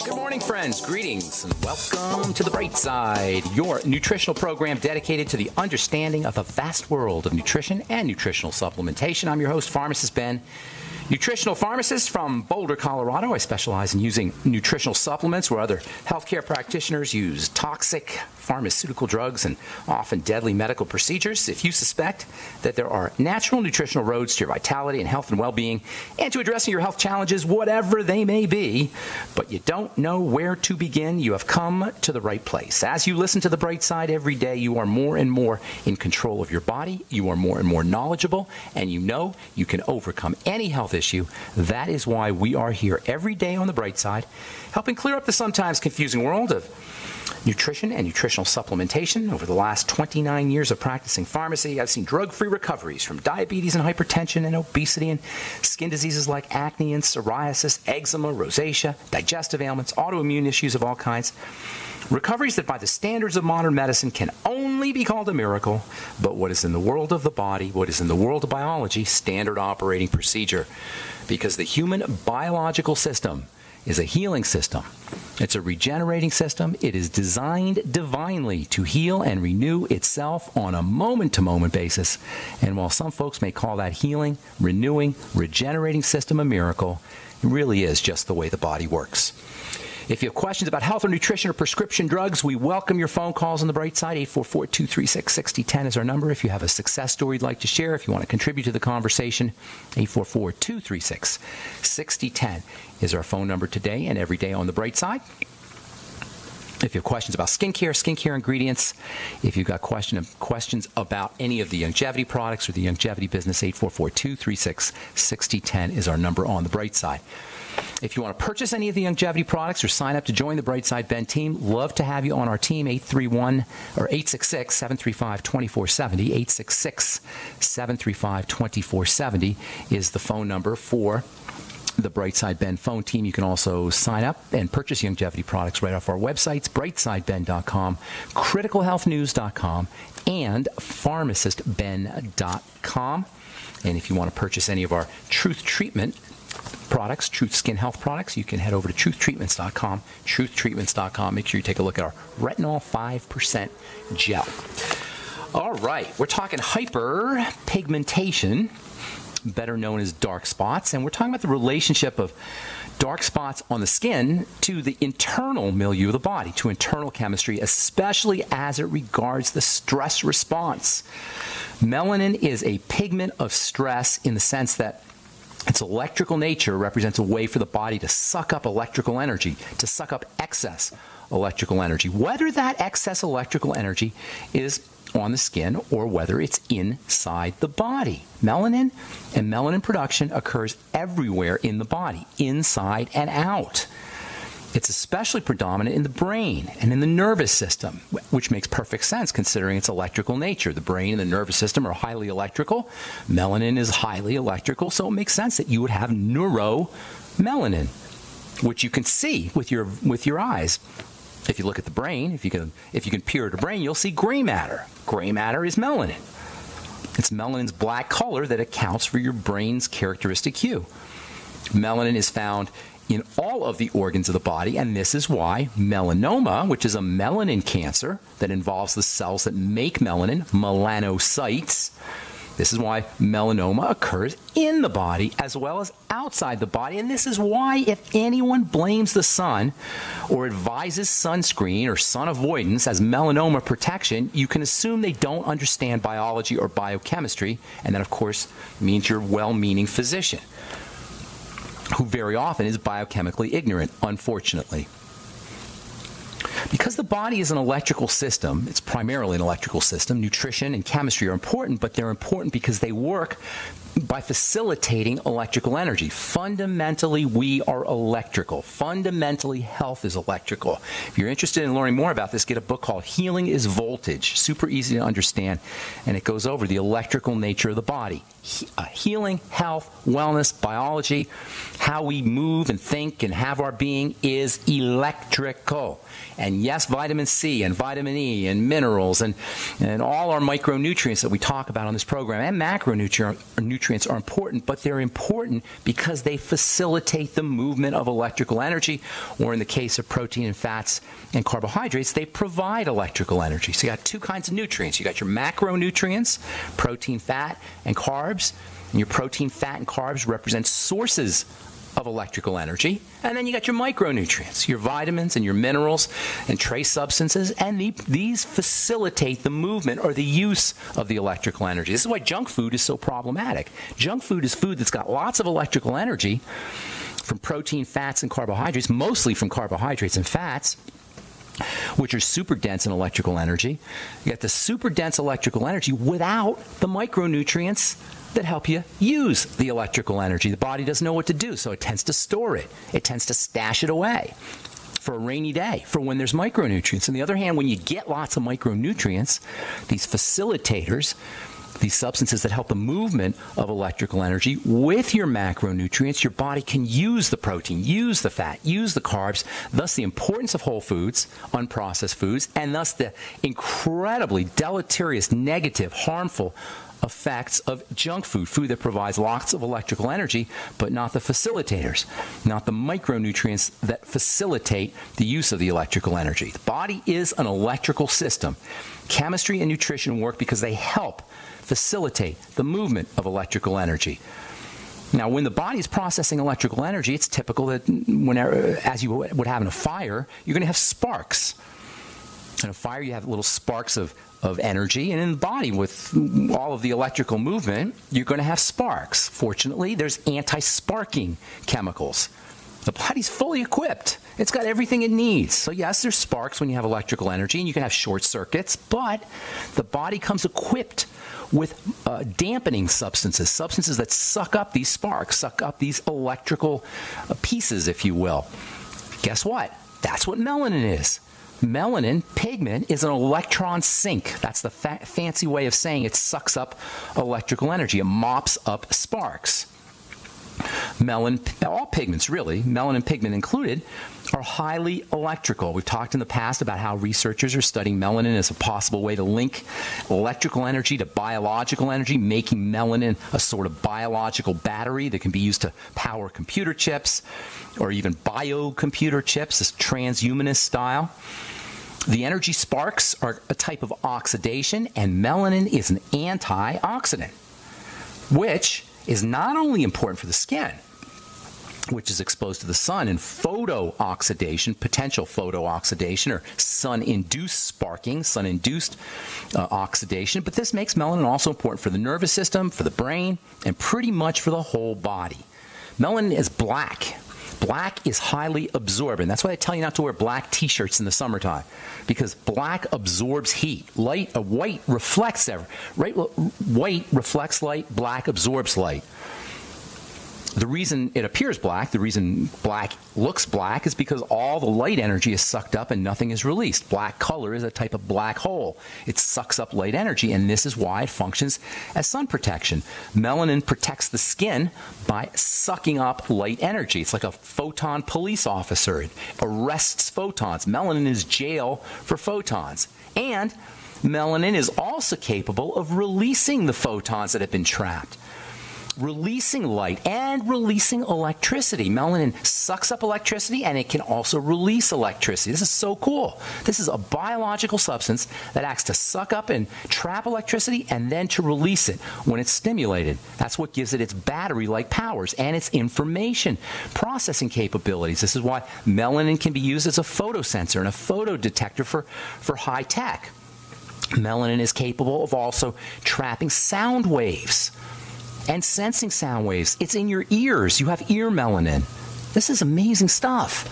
Good morning, friends. Greetings and welcome to The Bright Side, your nutritional program dedicated to the understanding of the vast world of nutrition and nutritional supplementation. I'm your host, Pharmacist Ben, nutritional pharmacist from Boulder, Colorado. I specialize in using nutritional supplements where other healthcare practitioners use toxic pharmaceutical drugs and often deadly medical procedures. If you suspect that there are natural nutritional roads to your vitality and health and well-being and to addressing your health challenges, whatever they may be, but you don't know where to begin, you have come to the right place. As you listen to The Bright Side every day, you are more and more in control of your body, you are more and more knowledgeable, and you know you can overcome any health issue. That is why we are here every day on The Bright Side, helping clear up the sometimes confusing world of nutrition and nutritional supplementation. Over the last 29 years of practicing pharmacy, I've seen drug-free recoveries from diabetes and hypertension and obesity and skin diseases like acne and psoriasis, eczema, rosacea, digestive ailments, autoimmune issues of all kinds. Recoveries that by the standards of modern medicine can only be called a miracle, but what is in the world of the body, what is in the world of biology, standard operating procedure. Because the human biological system is a healing system. It's a regenerating system. It is designed divinely to heal and renew itself on a moment-to-moment basis. And while some folks may call that healing, renewing, regenerating system a miracle, it really is just the way the body works. If you have questions about health or nutrition or prescription drugs, we welcome your phone calls on The Bright Side. 844-236-6010 is our number. If you have a success story you'd like to share, if you want to contribute to the conversation, 844-236-6010 is our phone number today and every day on The Bright Side. If you have questions about skincare ingredients, if you've got questions about any of the longevity products or the longevity business, 844-236-6010 is our number on The Bright Side. If you want to purchase any of the longevity products or sign up to join the Bright Side Ben team, love to have you on our team. 866-735-2470. 866-735-2470 is the phone number for the Bright Side Ben phone team. You can also sign up and purchase longevity products right off our websites, brightsideben.com, criticalhealthnews.com, and pharmacistben.com. And if you want to purchase any of our Truth Treatment products, Truth Skin Health products, you can head over to truthtreatments.com, truthtreatments.com. Make sure you take a look at our retinol 5% gel. All right, we're talking hyperpigmentation, better known as dark spots, and we're talking about the relationship of dark spots on the skin to the internal milieu of the body, to internal chemistry, especially as it regards the stress response. Melanin is a pigment of stress in the sense that its electrical nature represents a way for the body to suck up electrical energy, to suck up excess electrical energy, whether that excess electrical energy is on the skin or whether it's inside the body. Melanin and melanin production occurs everywhere in the body, inside and out. It's especially predominant in the brain and in the nervous system, which makes perfect sense considering its electrical nature. The brain and the nervous system are highly electrical. Melanin is highly electrical, so it makes sense that you would have neuromelanin, which you can see with your eyes. If you look at the brain, if you can peer at a brain, you'll see gray matter. Gray matter is melanin. It's melanin's black color that accounts for your brain's characteristic hue. Melanin is found in all of the organs of the body, and this is why melanoma, which is a melanin cancer that involves the cells that make melanin, melanocytes, this is why melanoma occurs in the body as well as outside the body. And this is why if anyone blames the sun or advises sunscreen or sun avoidance as melanoma protection, you can assume they don't understand biology or biochemistry, and that, of course, means you're a well-meaning physician who very often is biochemically ignorant, unfortunately. Because the body is an electrical system, it's primarily an electrical system, nutrition and chemistry are important, but they're important because they work by facilitating electrical energy. Fundamentally, we are electrical. Fundamentally, health is electrical. If you're interested in learning more about this, get a book called Healing is Voltage. Super easy to understand, and it goes over the electrical nature of the body. Healing, health, wellness, biology, how we move and think and have our being is electrical. And yes, vitamin C and vitamin E and minerals and all our micronutrients that we talk about on this program and macronutrients macronutrients are important, but they're important because they facilitate the movement of electrical energy, or in the case of protein and fats and carbohydrates, they provide electrical energy. So you got two kinds of nutrients. You got your macronutrients, protein, fat, and carbs. And your protein, fat, and carbs represent sources of electrical energy. And then you got your micronutrients, your vitamins and your minerals and trace substances, and these facilitate the movement or the use of the electrical energy. This is why junk food is so problematic. Junk food is food that's got lots of electrical energy from protein, fats, and carbohydrates, mostly from carbohydrates and fats, which are super dense in electrical energy. You get the super dense electrical energy without the micronutrients that help you use the electrical energy. The body doesn't know what to do, so it tends to store it. It tends to stash it away for a rainy day, for when there's micronutrients. On the other hand, when you get lots of micronutrients, these facilitators, these substances that help the movement of electrical energy with your macronutrients, your body can use the protein, use the fat, use the carbs, thus the importance of whole foods, unprocessed foods, and thus the incredibly deleterious, negative, harmful effects of junk food, food that provides lots of electrical energy, but not the facilitators, not the micronutrients that facilitate the use of the electrical energy. The body is an electrical system. Chemistry and nutrition work because they help facilitate the movement of electrical energy. Now, when the body is processing electrical energy, it's typical that whenever, as you would have in a fire, you're going to have sparks. In a fire, you have little sparks of energy, and in the body, with all of the electrical movement, you're going to have sparks. Fortunately, there's anti-sparking chemicals. The body's fully equipped. It's got everything it needs. So yes, there's sparks when you have electrical energy, and you can have short circuits, but the body comes equipped with dampening substances, substances that suck up these sparks, suck up these electrical pieces, if you will. Guess what? That's what melanin is. Melanin, pigment, is an electron sink. That's the fancy way of saying it sucks up electrical energy. It mops up sparks. Melanin, all pigments really, melanin pigment included, are highly electrical. We've talked in the past about how researchers are studying melanin as a possible way to link electrical energy to biological energy, making melanin a sort of biological battery that can be used to power computer chips or even biocomputer chips, this transhumanist style. The energy sparks are a type of oxidation, and melanin is an antioxidant, which is not only important for the skin, which is exposed to the sun in photooxidation, potential photooxidation, or sun-induced sparking, sun-induced oxidation, but this makes melanin also important for the nervous system, for the brain, and pretty much for the whole body. Melanin is black. Black is highly absorbent. That's why they tell you not to wear black T-shirts in the summertime, because black absorbs heat. White reflects white reflects light. Black absorbs light. The reason it appears black, the reason black looks black, is because all the light energy is sucked up and nothing is released. Black color is a type of black hole. It sucks up light energy, and this is why it functions as sun protection. Melanin protects the skin by sucking up light energy. It's like a photon police officer. It arrests photons. Melanin is jail for photons. And melanin is also capable of releasing the photons that have been trapped, releasing light and releasing electricity. Melanin sucks up electricity, and it can also release electricity. This is so cool. This is a biological substance that acts to suck up and trap electricity and then to release it when it's stimulated. That's what gives it its battery-like powers and its information processing capabilities. This is why melanin can be used as a photosensor and a photodetector for high tech. Melanin is capable of also trapping sound waves and sensing sound waves. It's in your ears. You have ear melanin. This is amazing stuff.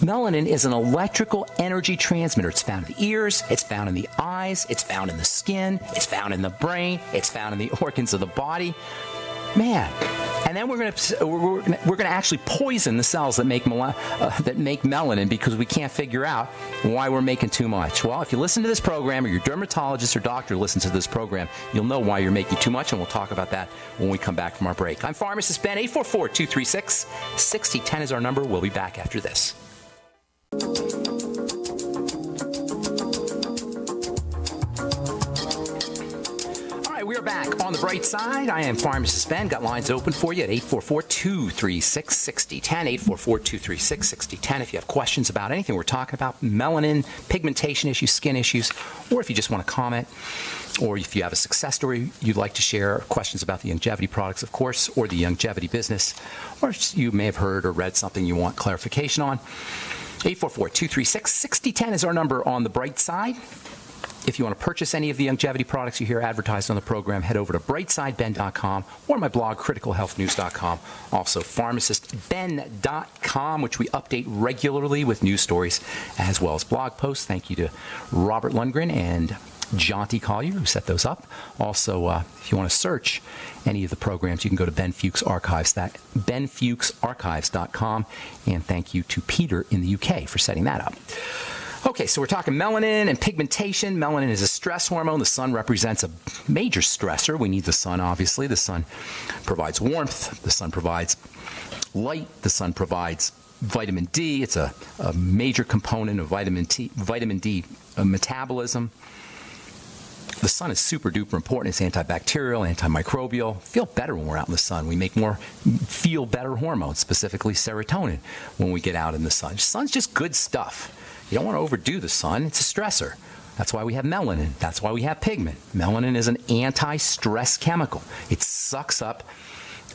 Melanin is an electrical energy transmitter. It's found in the ears, it's found in the eyes, it's found in the skin, it's found in the brain, it's found in the organs of the body. Man. And then we're going to actually poison the cells that make melanin, because we can't figure out why we're making too much. Well, if you listen to this program, or your dermatologist or doctor listens to this program, you'll know why you're making too much, and we'll talk about that when we come back from our break. I'm Pharmacist Ben. 844-236-6010 is our number. We'll be back after this. are back on the bright side. I am Pharmacist Ben. Got lines open for you at 844-236-6010, 844-236-6010. If you have questions about anything we're talking about, melanin, pigmentation issues, skin issues, or if you just want to comment, or if you have a success story you'd like to share, questions about the longevity products, of course, or the longevity business, or you may have heard or read something you want clarification on, 844-236-6010 is our number on the bright side. If you want to purchase any of the longevity products you hear advertised on the program, head over to brightsideben.com or my blog, criticalhealthnews.com. Also, pharmacistben.com, which we update regularly with news stories as well as blog posts. Thank you to Robert Lundgren and Jonty Collier, who set those up. Also, if you want to search any of the programs, you can go to Ben Fuchs Archives, benfuchsarchives.com. And thank you to Peter in the UK for setting that up. Okay, so we're talking melanin and pigmentation. Melanin is a stress hormone. The sun represents a major stressor. We need the sun, obviously. The sun provides warmth. The sun provides light. The sun provides vitamin D. It's a major component of vitamin D metabolism. The sun is super duper important. It's antibacterial, antimicrobial. Feel better when we're out in the sun. We make more feel better hormones, specifically serotonin, when we get out in the sun. Sun's just good stuff. You don't want to overdo the sun. It's a stressor. That's why we have melanin. That's why we have pigment. Melanin is an anti-stress chemical. It sucks up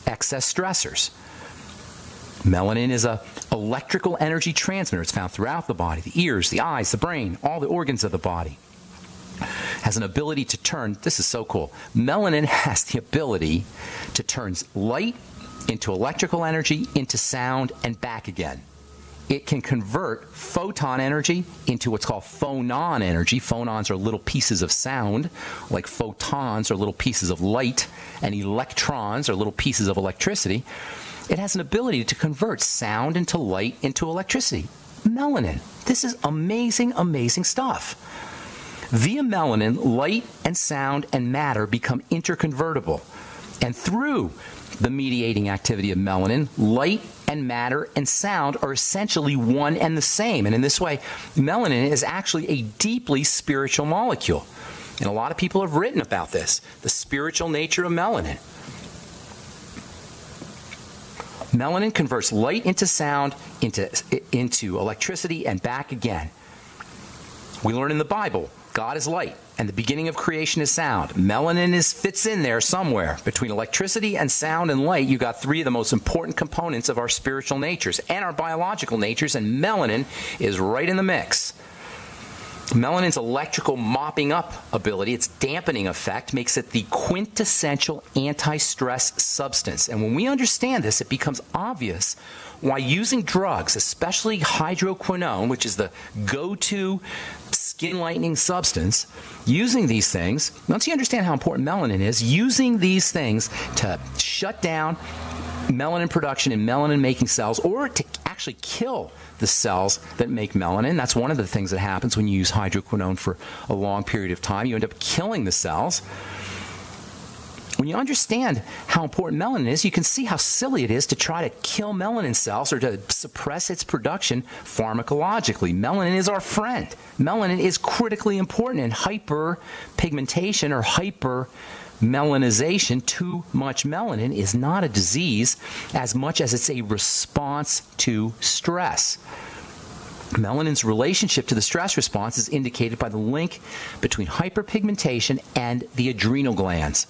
excess stressors. Melanin is an electrical energy transmitter. It's found throughout the body, the ears, the eyes, the brain, all the organs of the body. Has an ability to turn, this is so cool, melanin has the ability to turn light into electrical energy, into sound, and back again. It can convert photon energy into what's called phonon energy. Phonons are little pieces of sound, like photons are little pieces of light, and electrons are little pieces of electricity. It has an ability to convert sound into light into electricity. Melanin. This is amazing, amazing stuff. Via melanin, light and sound and matter become interconvertible. And through the mediating activity of melanin, light and matter and sound are essentially one and the same. And in this way, melanin is actually a deeply spiritual molecule. And a lot of people have written about this, the spiritual nature of melanin. Melanin converts light into sound, into electricity, and back again. We learn in the Bible, God is light, and the beginning of creation is sound. Melanin fits in there somewhere. Between electricity and sound and light, you got three of the most important components of our spiritual natures and our biological natures, and melanin is right in the mix. Melanin's electrical mopping up ability, its dampening effect, makes it the quintessential anti-stress substance. And when we understand this, it becomes obvious why using drugs, especially hydroquinone, which is the go-to skin lightening substance, using these things, once you understand how important melanin is, using these things to shut down melanin production in melanin-making cells, or to actually kill the cells that make melanin. That's one of the things that happens when you use hydroquinone for a long period of time. You end up killing the cells. When you understand how important melanin is, you can see how silly it is to try to kill melanin cells or to suppress its production pharmacologically. Melanin is our friend. Melanin is critically important in hyperpigmentation or hypermelanization. Too much melanin is not a disease as much as it's a response to stress. Melanin's relationship to the stress response is indicated by the link between hyperpigmentation and the adrenal glands,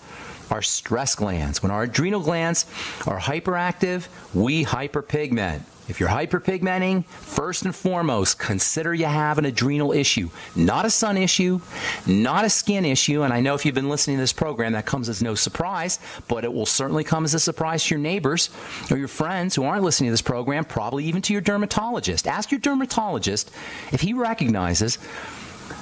our stress glands. When our adrenal glands are hyperactive, we hyperpigment. If you're hyperpigmenting, first and foremost, consider you have an adrenal issue. Not a sun issue, not a skin issue. And I know if you've been listening to this program, that comes as no surprise, but it will certainly come as a surprise to your neighbors or your friends who aren't listening to this program, probably even to your dermatologist. Ask your dermatologist if he recognizes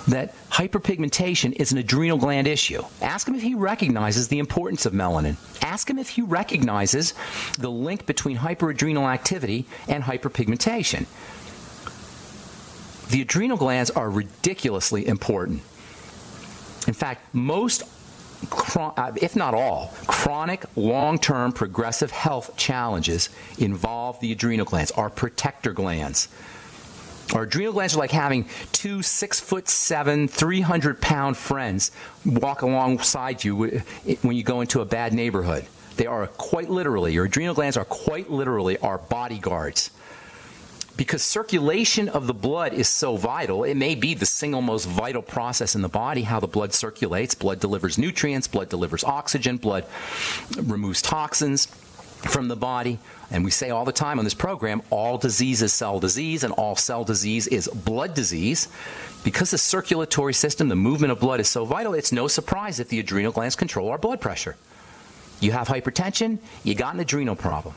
that hyperpigmentation is an adrenal gland issue. Ask him if he recognizes the importance of melanin. Ask him if he recognizes the link between hyperadrenal activity and hyperpigmentation. The adrenal glands are ridiculously important. In fact, most, if not all, chronic, long-term progressive health challenges involve the adrenal glands, our protector glands. Our adrenal glands are like having two 6'7", 300-pound friends walk alongside you when you go into a bad neighborhood. They are quite literally, your adrenal glands are quite literally our bodyguards. Because circulation of the blood is so vital, it may be the single most vital process in the body, how the blood circulates. Blood delivers nutrients, blood delivers oxygen, blood removes toxins from the body. And we say all the time on this program, all disease is cell disease and all cell disease is blood disease. Because the circulatory system, the movement of blood is so vital, it's no surprise if the adrenal glands control our blood pressure. You have hypertension, you got an adrenal problem.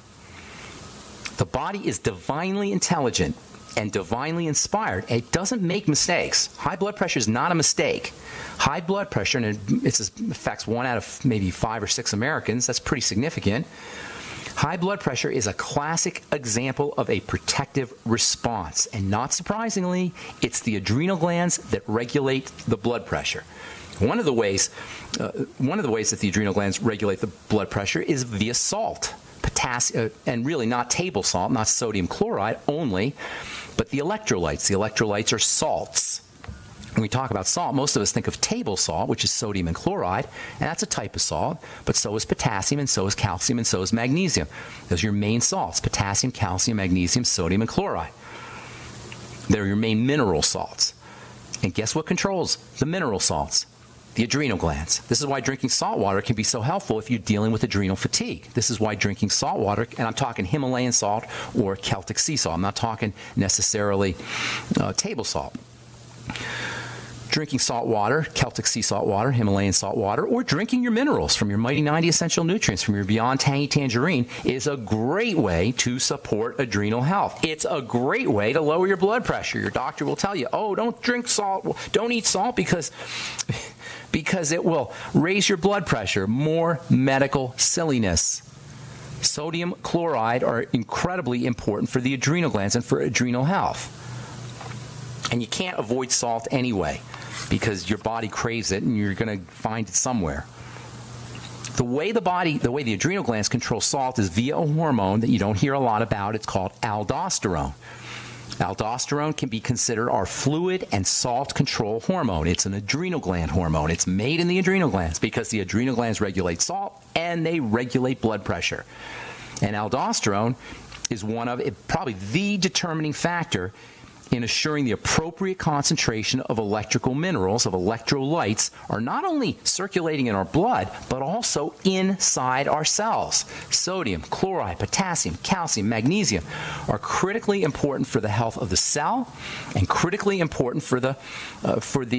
The body is divinely intelligent and divinely inspired. It doesn't make mistakes. High blood pressure is not a mistake. High blood pressure, and it affects 1 out of maybe 5 or 6 Americans. That's pretty significant. High blood pressure is a classic example of a protective response. And not surprisingly, it's the adrenal glands that regulate the blood pressure. One of the ways that the adrenal glands regulate the blood pressure is via salt. Potassium, and really not table salt, not sodium chloride only, but the electrolytes. The electrolytes are salts. When we talk about salt, most of us think of table salt, which is sodium and chloride, and that's a type of salt, but so is potassium, and so is calcium, and so is magnesium. Those are your main salts: potassium, calcium, magnesium, sodium, and chloride. They're your main mineral salts. And guess what controls the mineral salts? The adrenal glands. This is why drinking salt water can be so helpful if you're dealing with adrenal fatigue. This is why drinking salt water, and I'm talking Himalayan salt or Celtic sea salt. I'm not talking necessarily table salt. Drinking salt water, Celtic sea salt water, Himalayan salt water, or drinking your minerals from your Mighty 90 Essential Nutrients, from your Beyond Tangy Tangerine, is a great way to support adrenal health. It's a great way to lower your blood pressure. Your doctor will tell you, oh, don't drink salt, don't eat salt because it will raise your blood pressure. More medical silliness. Sodium chloride are incredibly important for the adrenal glands and for adrenal health. And you can't avoid salt anyway, because your body craves it and you're going to find it somewhere. The way the adrenal glands control salt is via a hormone that you don't hear a lot about. It's called aldosterone. Aldosterone can be considered our fluid and salt control hormone. It's an adrenal gland hormone. It's made in the adrenal glands because the adrenal glands regulate salt and they regulate blood pressure. And aldosterone is probably the determining factor in assuring the appropriate concentration of electrical minerals, of electrolytes, are not only circulating in our blood, but also inside our cells. Sodium, chloride, potassium, calcium, magnesium are critically important for the health of the cell and critically important for the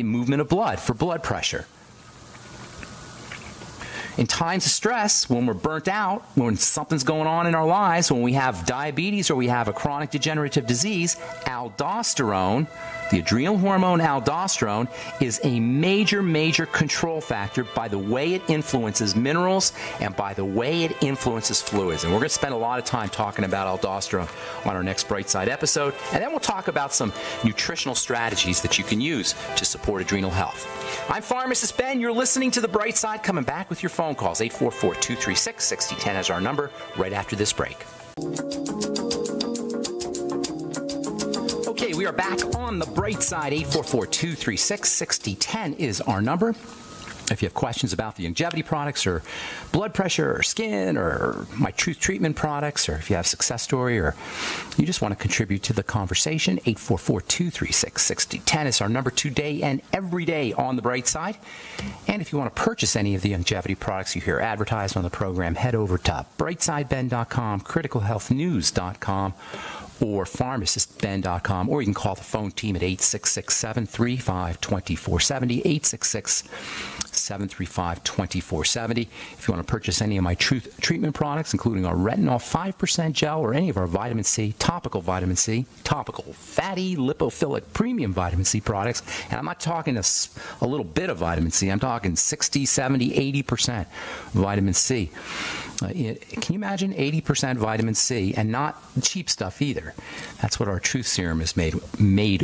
movement of blood, for blood pressure. In times of stress, when we're burnt out, when something's going on in our lives, when we have diabetes or we have a chronic degenerative disease, aldosterone, the adrenal hormone aldosterone, is a major, major control factor by the way it influences minerals and by the way it influences fluids. And we're going to spend a lot of time talking about aldosterone on our next Bright Side episode. And then we'll talk about some nutritional strategies that you can use to support adrenal health. I'm Pharmacist Ben. You're listening to The Bright Side. Coming back with your phone calls. 844-236-6010 is our number right after this break. Okay, we are back on The Bright Side. 844-236-6010 is our number. If you have questions about the longevity products or blood pressure or skin or my Truth Treatment products, or if you have a success story or you just want to contribute to the conversation, 844-236-6010 is our number today and every day on The Bright Side. And if you want to purchase any of the longevity products you hear advertised on the program, head over to brightsideben.com, criticalhealthnews.com, or pharmacistben.com, or you can call the phone team at 866-735-2470, 866-735-2470. If you want to purchase any of my Truth Treatment products, including our retinol 5% gel or any of our vitamin C, topical fatty lipophilic premium vitamin C products, and I'm not talking a little bit of vitamin C, I'm talking 60, 70, 80% vitamin C. Can you imagine 80% vitamin C, and not cheap stuff either? That's what our Truth Serum is made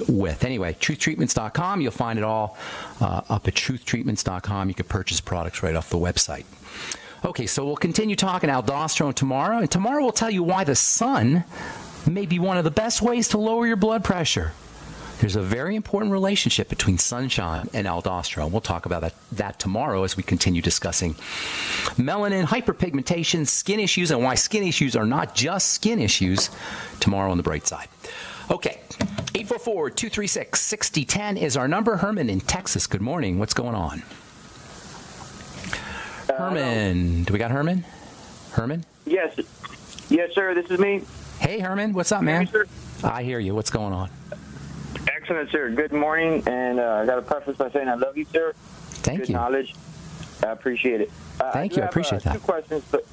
with. Anyway, truthtreatments.com. You'll find it all up at truthtreatments.com. You can purchase products right off the website. Okay, so we'll continue talking aldosterone tomorrow, and tomorrow we'll tell you why the sun may be one of the best ways to lower your blood pressure. There's a very important relationship between sunshine and aldosterone. We'll talk about that tomorrow as we continue discussing melanin, hyperpigmentation, skin issues, and why skin issues are not just skin issues tomorrow on the bright side. Okay, 844-236-6010 is our number. Herman in Texas, good morning. What's going on? Herman, do we got Herman? Herman? Yes, sir, this is me. Hey, Herman, what's up, man? Sir? I hear you. What's going on? Excellent, sir. Good morning, and I got to preface by saying I love you, sir. Thank you. Good knowledge. I appreciate it. Thank you. I appreciate that. 2 questions, but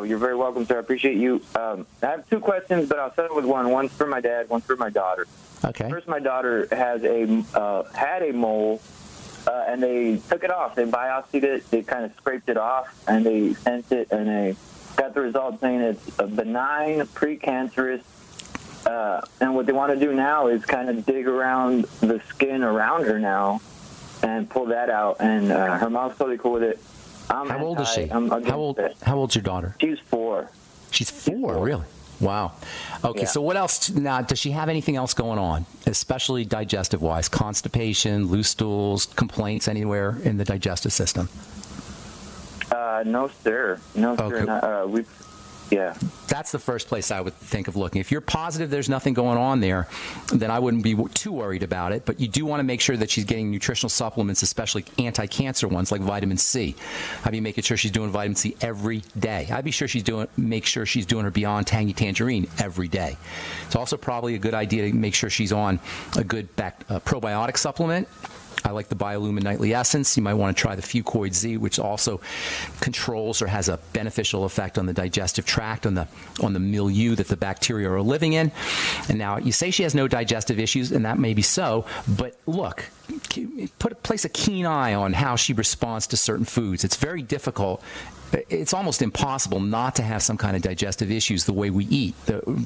you're very welcome, sir. I appreciate you. I have 2 questions, but I'll start with one. One's for my dad, one's for my daughter. Okay. First, my daughter has had a mole, and they took it off. They biopsied it. They kind of scraped it off, and they sent it, and they got the result saying it's a benign precancerous. And what they want to do now is kind of dig around the skin around her now and pull that out. And her mom's totally cool with it. How old is she? How old's your daughter? She's 4. She's 4, really? Wow. Okay, Yeah. so what else? Now, does she have anything else going on, especially digestive-wise? Constipation, loose stools, complaints anywhere in the digestive system? No, sir. No, Okay. sir. Yeah. That's the first place I would think of looking. If you're positive there's nothing going on there, then I wouldn't be too worried about it. But you do want to make sure that she's getting nutritional supplements, especially anti-cancer ones like vitamin C. I'd be making sure she's doing vitamin C every day. I'd be sure make sure she's doing her Beyond Tangy Tangerine every day. It's also probably a good idea to make sure she's on a good probiotic supplement. I like the Biolumin Nightly Essence. You might want to try the Fucoid Z, which also controls or has a beneficial effect on the digestive tract, on the milieu that the bacteria are living in. And now you say she has no digestive issues, and that may be so, but look, place a keen eye on how she responds to certain foods. It's very difficult. It's almost impossible not to have some kind of digestive issues the way we eat,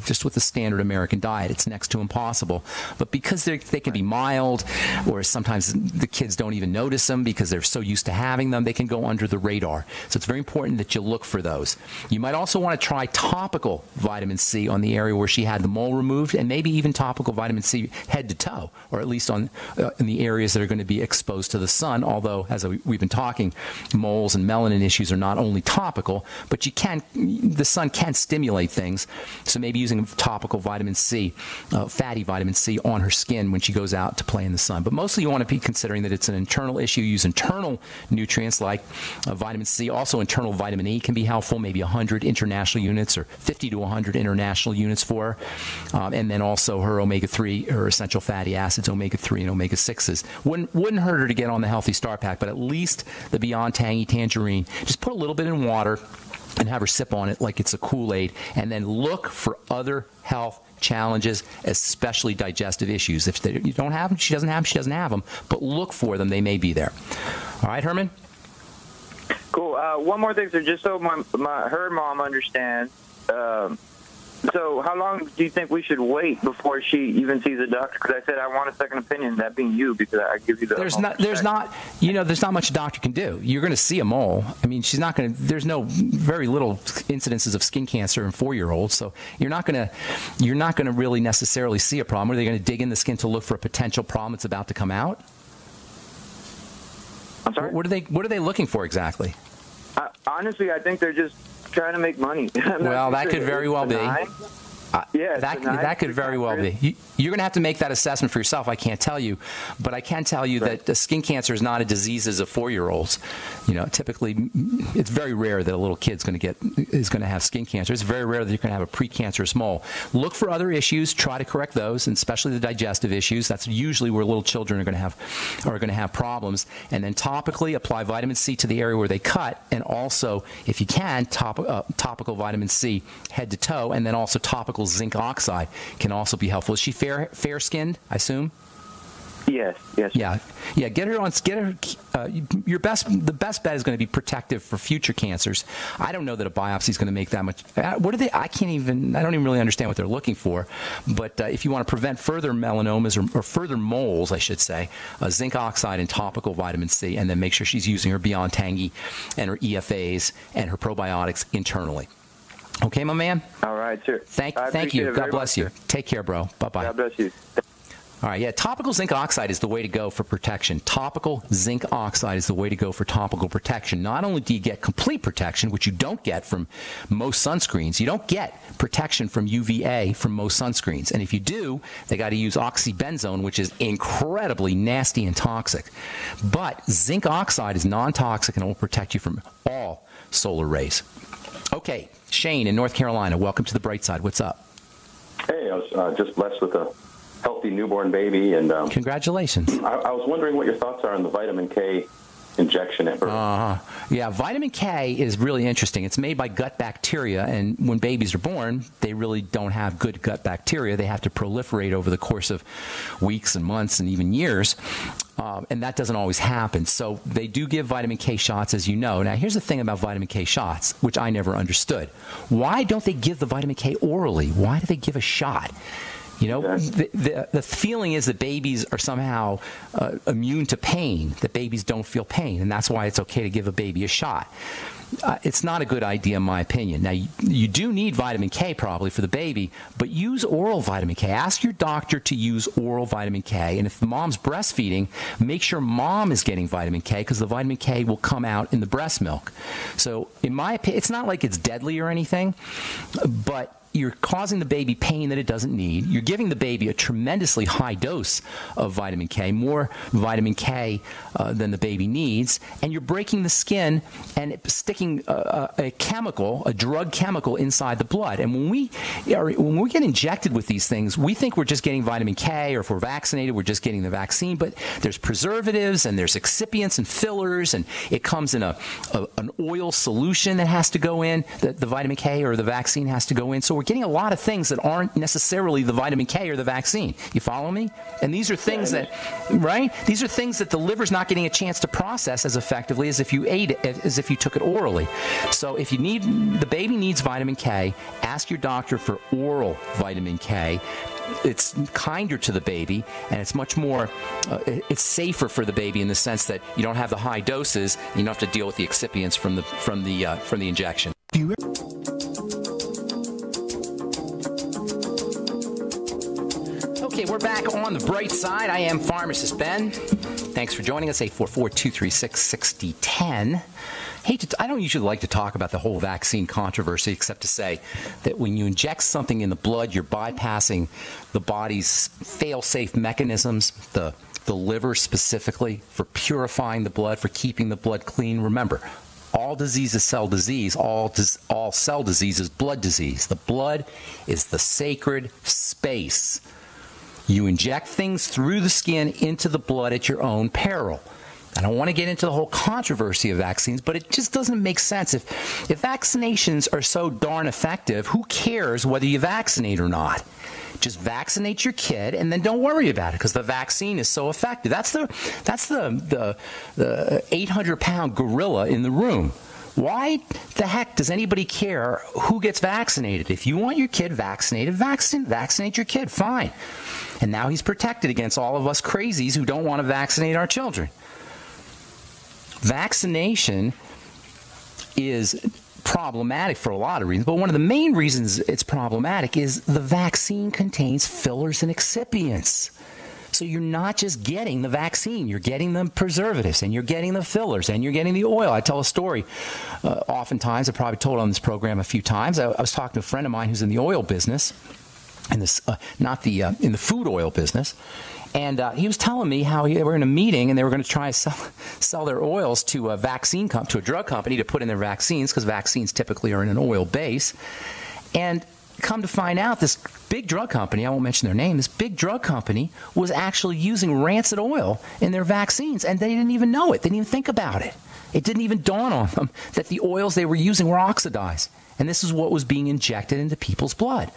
just with the standard American diet. It's next to impossible. But because they can be mild, or sometimes the kids don't even notice them because they're so used to having them, they can go under the radar. So it's very important that you look for those. You might also want to try topical vitamin C on the area where she had the mole removed, and maybe even topical vitamin C head to toe, or at least in the areas that are going to be exposed to the sun, although, as we've been talking, moles and melanin issues are not only topical, but the sun can stimulate things. So maybe using topical vitamin C, fatty vitamin C on her skin when she goes out to play in the sun. But mostly you want to be considering that it's an internal issue. Use internal nutrients like vitamin C. Also internal vitamin E can be helpful, maybe 100 international units or 50 to 100 international units for her. And then also her omega-3, her essential fatty acids, omega-3 and omega-6s. Wouldn't hurt her to get on the Healthy Start Pack, but at least the Beyond Tangy Tangerine. Just put a little bit in water and have her sip on it like it's a Kool-Aid, and then look for other health challenges, especially digestive issues. If you don't have them, she doesn't have them, but look for them. They may be there. All right, Herman? Cool. One more thing, sir, just so her mom understands. So how long do you think we should wait before she even sees a doctor? Because I said I want a second opinion, that being you, because I give you the there's not much a doctor can do. You're going to see a mole. I mean, there's very little incidences of skin cancer in 4-year-olds, so you're not going to really necessarily see a problem. Are they going to dig in the skin to look for a potential problem that's about to come out? I'm sorry? What are they looking for exactly? Honestly, I think they're just trying to make money. Well, that could very well be. Yeah, that could very well be. You're going to have to make that assessment for yourself. I can't tell you, but I can tell you that skin cancer is not a disease as of 4-year-olds. Typically, it's very rare that a little kid's going to have skin cancer. It's very rare that you're going to have a precancerous mole. Look for other issues. Try to correct those, and especially the digestive issues. That's usually where little children are going to have problems. And then topically apply vitamin C to the area where they cut, and also, if you can, topical vitamin C head to toe, and then also topical zinc oxide can also be helpful. Is she fair-skinned, I assume? Yes. Yeah. The best bet is going to be protective for future cancers. I don't know that a biopsy is going to make that much. I don't even really understand what they're looking for. But if you want to prevent further melanomas or further moles, I should say, zinc oxide and topical vitamin C, and then make sure she's using her Beyond Tangy and her EFAs and her probiotics internally. Okay, my man? All right, sir. Thank you. God bless you. Take care, bro. Bye-bye. God bless you. All right, yeah, topical zinc oxide is the way to go for protection. Topical zinc oxide is the way to go for topical protection. Not only do you get complete protection, which you don't get from most sunscreens, you don't get protection from UVA from most sunscreens. And if you do, they got to use oxybenzone, which is incredibly nasty and toxic. But zinc oxide is non-toxic and it will protect you from all solar rays. Okay, Shane in North Carolina, welcome to the bright side. What's up? Hey, I was just blessed with a healthy newborn baby, and congratulations. I was wondering what your thoughts are on the vitamin K injection. Yeah, vitamin K is really interesting. It's made by gut bacteria, and when babies are born, they really don't have good gut bacteria. They have to proliferate over the course of weeks and months and even years, and that doesn't always happen. So they do give vitamin K shots, as you know. Now, here's the thing about vitamin K shots, which I never understood. Why don't they give the vitamin K orally? Why do they give a shot? You know, the feeling is that babies are somehow immune to pain, that babies don't feel pain, and that's why it's okay to give a baby a shot. It's not a good idea, in my opinion. Now, you do need vitamin K probably for the baby, but use oral vitamin K. Ask your doctor to use oral vitamin K, and if the mom's breastfeeding, make sure mom is getting vitamin K, because the vitamin K will come out in the breast milk. So, in my opinion, it's not like it's deadly or anything, but you're causing the baby pain that it doesn't need. You're giving the baby a tremendously high dose of vitamin K, more vitamin K than the baby needs, and you're breaking the skin and sticking a chemical, a drug chemical inside the blood. And when we get injected with these things, we think we're just getting vitamin K, or if we're vaccinated, we're just getting the vaccine. But there's preservatives and there's excipients and fillers, and it comes in an oil solution that has to go in, that the vitamin K or the vaccine has to go in. So we're getting a lot of things that aren't necessarily the vitamin K or the vaccine. You follow me? And these are things that, right? These are things that the liver's not getting a chance to process as effectively as if you ate it, as if you took it orally. So if you need, the baby needs vitamin K, ask your doctor for oral vitamin K. It's kinder to the baby, and it's much more, it's safer for the baby in the sense that you don't have the high doses, and you don't have to deal with the excipients from the injection. Okay, we're back on the bright side. I am Pharmacist Ben. Thanks for joining us, 844-236-6010. I don't usually like to talk about the whole vaccine controversy, except to say that when you inject something in the blood, you're bypassing the body's fail-safe mechanisms, the liver specifically, for purifying the blood, for keeping the blood clean. Remember, all disease is cell disease. All cell disease is blood disease. The blood is the sacred space. You inject things through the skin into the blood at your own peril. I don't want to get into the whole controversy of vaccines, but it just doesn't make sense. If vaccinations are so darn effective, who cares whether you vaccinate or not? Just vaccinate your kid and then don't worry about it, because the vaccine is so effective. That's the 800-pound gorilla in the room. Why the heck does anybody care who gets vaccinated? If you want your kid vaccinated, vaccinate your kid, fine. And now he's protected against all of us crazies who don't want to vaccinate our children. Vaccination is problematic for a lot of reasons, but one of the main reasons it's problematic is the vaccine contains fillers and excipients. So you're not just getting the vaccine, you're getting the preservatives, and you're getting the fillers, and you're getting the oil. I tell a story oftentimes, I've probably told on this program a few times. I was talking to a friend of mine who's in the oil business, in the food oil business, and he was telling me how they were in a meeting and they were going to try to sell their oils to a to a drug company to put in their vaccines, because vaccines typically are in an oil base. And come to find out, this big drug company, I won't mention their name, this big drug company was actually using rancid oil in their vaccines, and they didn't even know it. They didn't even think about it. It didn't even dawn on them that the oils they were using were oxidized. And this is what was being injected into people's blood.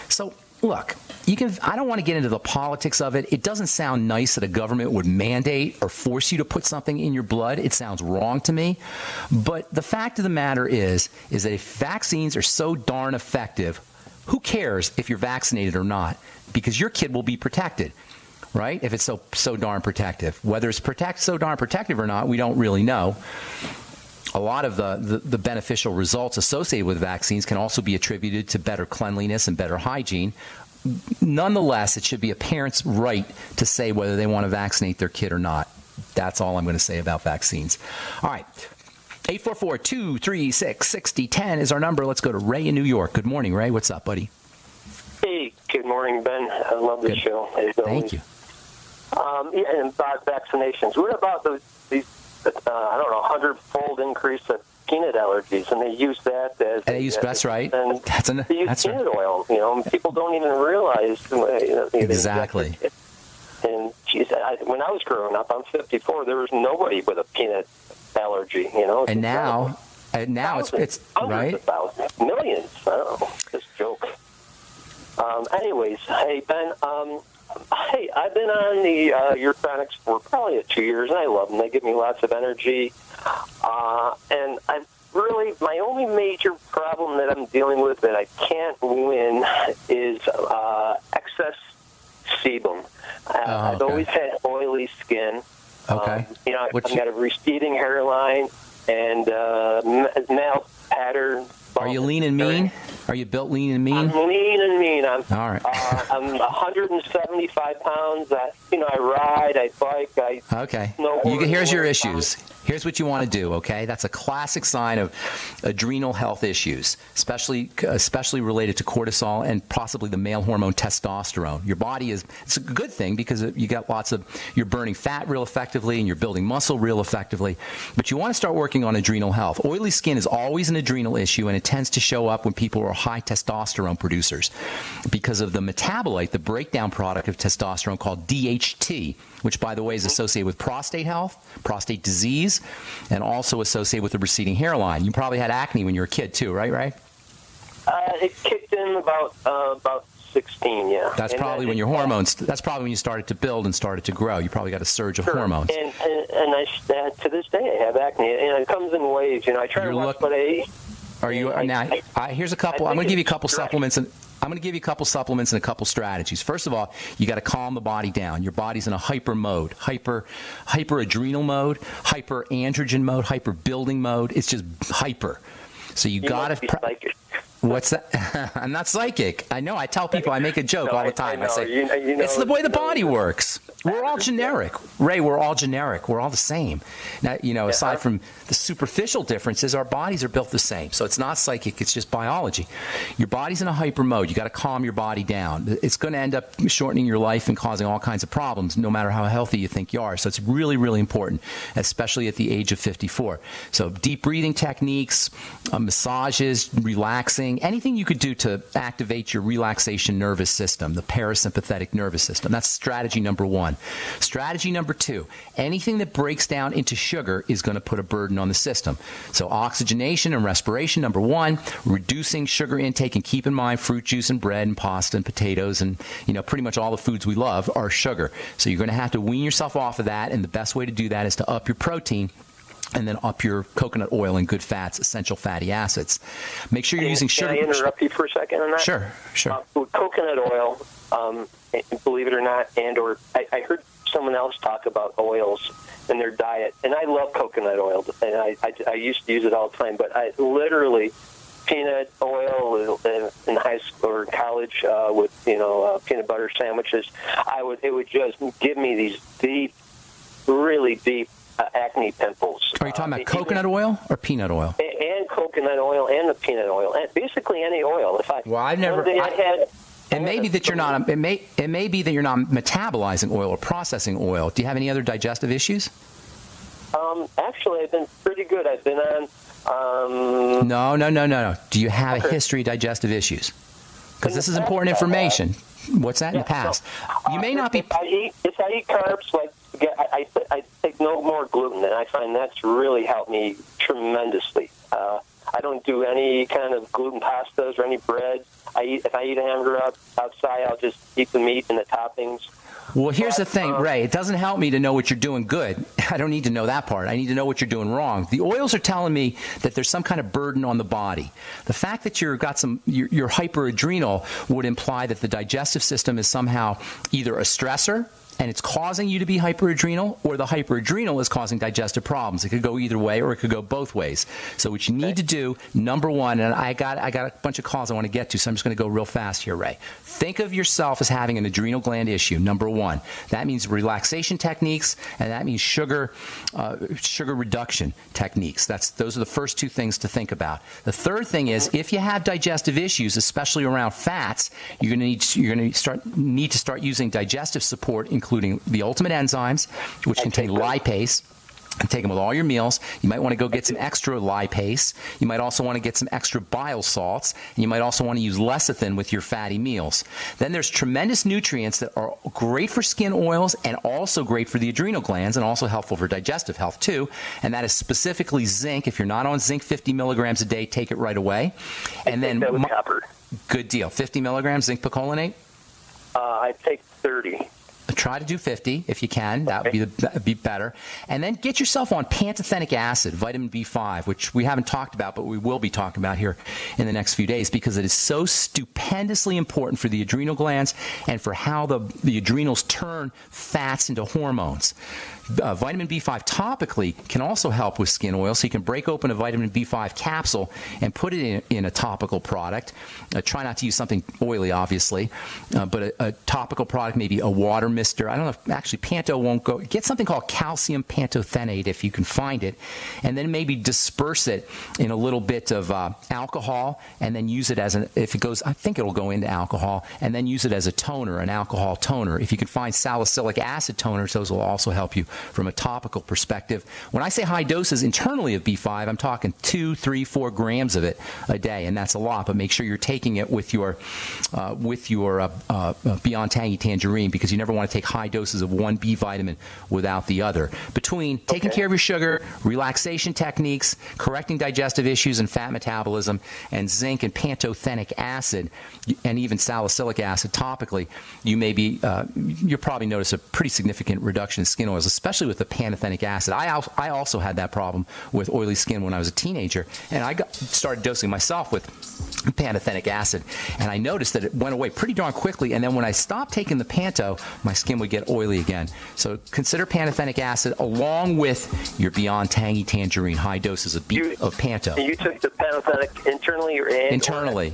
So, look, I don't want to get into the politics of it. It doesn't sound nice that a government would mandate or force you to put something in your blood. It sounds wrong to me. But the fact of the matter is that if vaccines are so darn effective, who cares if you're vaccinated or not? Because your kid will be protected, right? If it's so darn protective. Whether it's so darn protective or not, we don't really know. A lot of the beneficial results associated with vaccines can also be attributed to better cleanliness and better hygiene. nonetheless, it should be a parent's right to say whether they want to vaccinate their kid or not. That's all I'm going to say about vaccines. All right. 844-236-6010 is our number. Let's go to Ray in New York. Good morning, Ray. What's up, buddy? Hey, good morning, Ben. I love the show. Thank you. And about vaccinations. What about these, 100-fold increase of peanut allergies? And they use that as... That's right. And they use peanut oil. People don't even realize... Exactly. And geez, when I was growing up, I'm 54, there was nobody with a peanut allergy, And now it's right? Of thousands, millions. I don't know. Just joke. Anyways, hey, Ben, I've been on the Urethonics for probably 2 years, and I love them. They give me lots of energy. And my only major problem that I'm dealing with that I can't win is excess sebum. I've always had oily skin. Okay. I've got a receding hairline and male pattern. Are you lean and mean? Are you built lean and mean? I'm lean and mean. All right. I'm 175 pounds. I ride, I bike, I snowboard. Here's your issues. Here's what you want to do, okay? That's a classic sign of adrenal health issues, especially related to cortisol and possibly the male hormone testosterone. Your body it's a good thing because you got you're burning fat real effectively and you're building muscle real effectively, but you want to start working on adrenal health. Oily skin is always an adrenal issue, and it tends to show up when people are high testosterone producers because of the metabolite, the breakdown product of testosterone called DHT, which, by the way, is associated with prostate health, prostate disease, and also associated with the receding hairline. You probably had acne when you were a kid, too, right? It kicked in about 16, yeah. That's probably when your hormones. That's probably when you started to build and started to grow. You probably got a surge of hormones. And to this day, I have acne, and it comes in waves. I try to watch what I eat. Are you now? Here's a couple. I'm going to give you a couple supplements and. I'm going to give you a couple supplements and a couple strategies. First of all, you got to calm the body down. Your body's in a hyper mode, hyper adrenal mode, hyper androgen mode, hyper building mode. It's just hyper. So you got to. What's that? I'm not psychic. I know. I tell people, I make a joke all the time. I say, it's the way the body works. We're all generic. Ray, we're all generic. We're all the same. Now, aside from the superficial differences, our bodies are built the same. So it's not psychic. It's just biology. Your body's in a hyper mode. You got to calm your body down. It's going to end up shortening your life and causing all kinds of problems, no matter how healthy you think you are. So it's really, really important, especially at the age of 54. So deep breathing techniques, massages, relaxing, anything you could do to activate your relaxation nervous system, the parasympathetic nervous system. That's strategy number one. Strategy number two, anything that breaks down into sugar is going to put a burden on the system. So oxygenation and respiration, number one, reducing sugar intake, and keep in mind fruit juice and bread and pasta and potatoes and, pretty much all the foods we love are sugar. So you're going to have to wean yourself off of that, and the best way to do that is to up your protein and then up your coconut oil and good fats, essential fatty acids. Make sure you're using sugar. Can I interrupt you for a second on that? Sure. With coconut oil, believe it or not, I heard someone else talk about oils in their diet, and I love coconut oil, and I used to use it all the time, but I literally, peanut oil in high school or college with, peanut butter sandwiches, it would just give me these deep, really deep acne pimples. Are you talking about coconut oil or peanut oil? And coconut oil and the peanut oil, and basically any oil. It may be that you're not metabolizing oil or processing oil. Do you have any other digestive issues? Actually, I've been pretty good. I've been on. No. Do you have a history of digestive issues? Because this is important information. What's that in the past? You may not be. If I eat carbs, I take no more gluten, and I find that's really helped me tremendously. I don't do any kind of gluten pastas or any bread. If I eat a hamburger outside, I'll just eat the meat and the toppings. Well, here's the thing, Ray. It doesn't help me to know what you're doing good. I don't need to know that part. I need to know what you're doing wrong. The oils are telling me that there's some kind of burden on the body. The fact that you're hyperadrenal would imply that the digestive system is somehow either a stressor, and it's causing you to be hyperadrenal, or the hyperadrenal is causing digestive problems. It could go either way, or it could go both ways. So what you need to do, number one, and I got a bunch of calls I want to get to, so I'm just going to go real fast here, Ray. Think of yourself as having an adrenal gland issue, number one. That means relaxation techniques, and that means sugar reduction techniques. Those are the first two things to think about. The third thing is, if you have digestive issues, especially around fats, you're going to need to start using digestive support, including the ultimate enzymes, which contain lipase. And take them with all your meals. You might want to go get some extra lipase. You might also want to get some extra bile salts. And you might also want to use lecithin with your fatty meals. Then there's tremendous nutrients that are great for skin oils and also great for the adrenal glands and also helpful for digestive health too. And that is specifically zinc. If you're not on zinc 50 milligrams a day, take it right away. And then copper. Good deal. 50 milligrams zinc picolinate? I take 30. Try to do 50 if you can. That would be better. And then get yourself on pantothenic acid, vitamin B5, which we haven't talked about, but we will be talking about here in the next few days, because it is so stupendously important for the adrenal glands and for how the adrenals turn fats into hormones. Vitamin B5 topically can also help with skin oil, so you can break open a vitamin B5 capsule and put it in a topical product. Try not to use something oily, obviously, but a topical product, maybe a water mister. I don't know if actually Panto won't go. Get something called calcium pantothenate if you can find it, and then maybe disperse it in a little bit of alcohol, and then use it as if it goes, I think it'll go into alcohol, and then use it as a toner, an alcohol toner. If you can find salicylic acid toners, those will also help you from a topical perspective. When I say high doses internally of B5, I'm talking 2, 3, 4 grams of it a day, and that's a lot. But make sure you're taking it with your Beyond Tangy Tangerine, because you never want to take high doses of one B vitamin without the other. Between taking care of your sugar, relaxation techniques, correcting digestive issues and fat metabolism, and zinc and pantothenic acid, and even salicylic acid topically, you'll probably notice a pretty significant reduction in skin oils, especially with the pantothenic acid. I also had that problem with oily skin when I was a teenager, and I started dosing myself with pantothenic acid, and I noticed that it went away pretty darn quickly, and then when I stopped taking the Panto, my skin would get oily again. So consider pantothenic acid along with your Beyond Tangy Tangerine, high doses of Panto. You took the pantothenic internally or internally?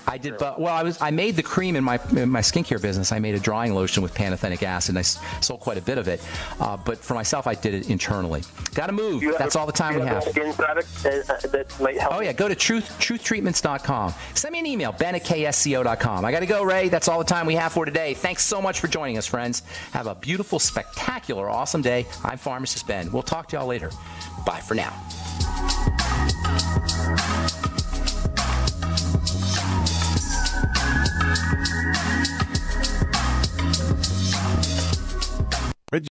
I did, but I made the cream in my skincare business. I made a drying lotion with pantothenic acid, and I sold quite a bit of it. But for myself, I did it internally. Got to move. That's all the time we have. Skin product that might help. Oh yeah, go to truthtreatments.com. Send me an email, ben@ksco.com. I got to go, Ray. That's all the time we have for today. Thanks so much for joining us, friends. Have a beautiful, spectacular, awesome day. I'm Pharmacist Ben. We'll talk to y'all later. Bye for now.